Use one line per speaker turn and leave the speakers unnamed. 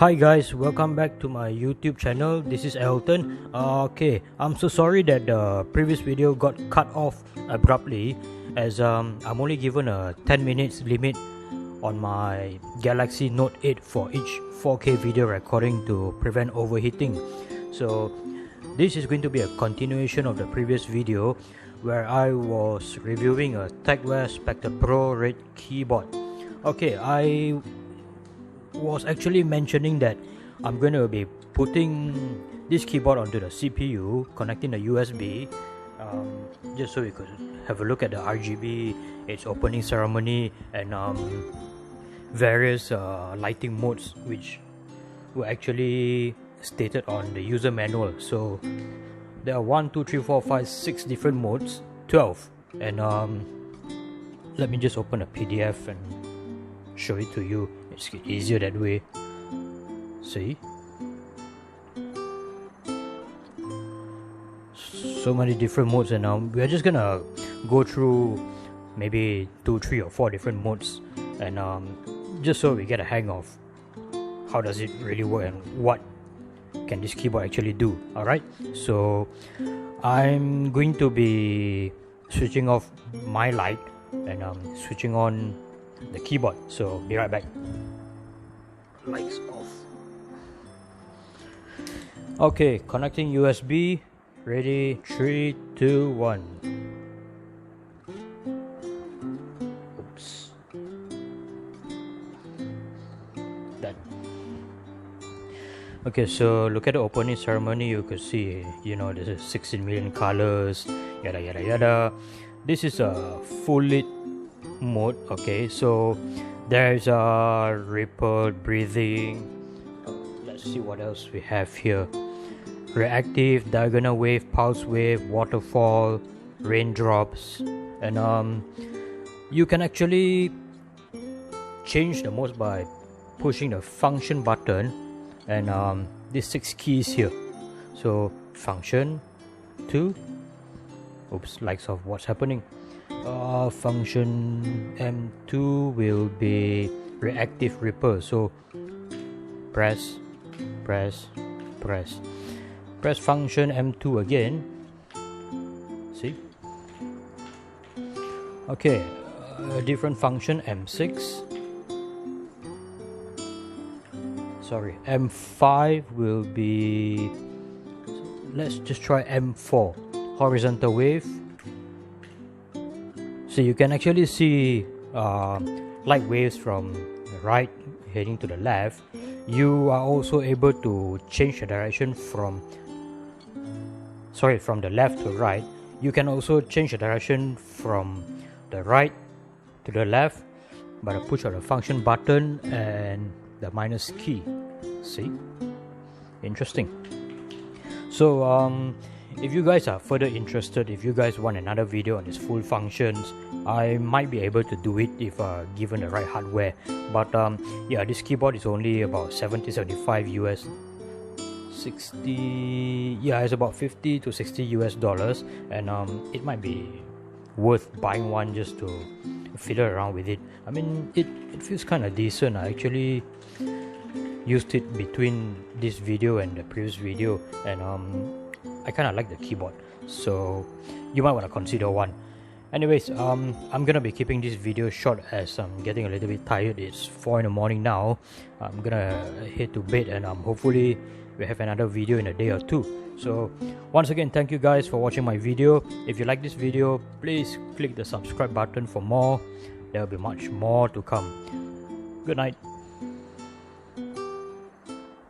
Hi guys, welcome back to my YouTube channel. This is Elton. Okay, I'm so sorry that the previous video got cut off abruptly, as I'm only given a 10 minutes limit on my Galaxy Note 8 for each 4K video recording to prevent overheating. So this is going to be a continuation of the previous video where I was reviewing a Tecware Spectre Pro red keyboard. Okay, I was actually mentioning that I'm going to be putting this keyboard onto the CPU, connecting the USB, just so we could have a look at the RGB, its opening ceremony, and various lighting modes which were actually stated on the user manual. So there are 6 different modes, 12, and let me just open a PDF and show it to you. It's easier that way. See, so many different modes, and we're just gonna go through maybe 2, 3 or 4 different modes, and just so we get a hang of how does it really work and what can this keyboard actually do. Alright, so I'm going to be switching off my light and switching on the keyboard, so be right back. Lights off. Okay, connecting USB. Ready? 3, 2, 1. Oops. Done. Okay, so look at the opening ceremony. You could see, there's a 16 million colors, yada yada yada. This is a full lit mode. Okay, so there's a ripple, breathing. Let's see what else we have here. Reactive, diagonal wave, pulse wave, waterfall, raindrops, and you can actually change the modes by pushing the function button and these 6 keys here. So function 2. Oops, lights off. What's happening? Function M2 will be reactive ripple, so press function M2 again. See, okay, a different function M6, sorry, M5 will be, let's just try M4, horizontal wave. So you can actually see light waves from the right heading to the left. You are also able to change the direction from the left to right. You can also change the direction from the right to the left by the push of the function button and the minus key. See? Interesting. So if you guys are further interested, if you guys want another video on its full functions, I might be able to do it if given the right hardware. But yeah, this keyboard is only about $75 US, 60, yeah, it's about $50 to $60 US, and it might be worth buying one just to fiddle around with it. I mean, it feels kind of decent. I actually used it between this video and the previous video, and I kind of like the keyboard, so you might want to consider one. Anyways, I'm gonna be keeping this video short as I'm getting a little bit tired. It's 4 in the morning now. I'm gonna head to bed, and hopefully we have another video in a day or 2. So once again, thank you guys for watching my video. If you like this video, please click the subscribe button for more. There will be much more to come. Good night.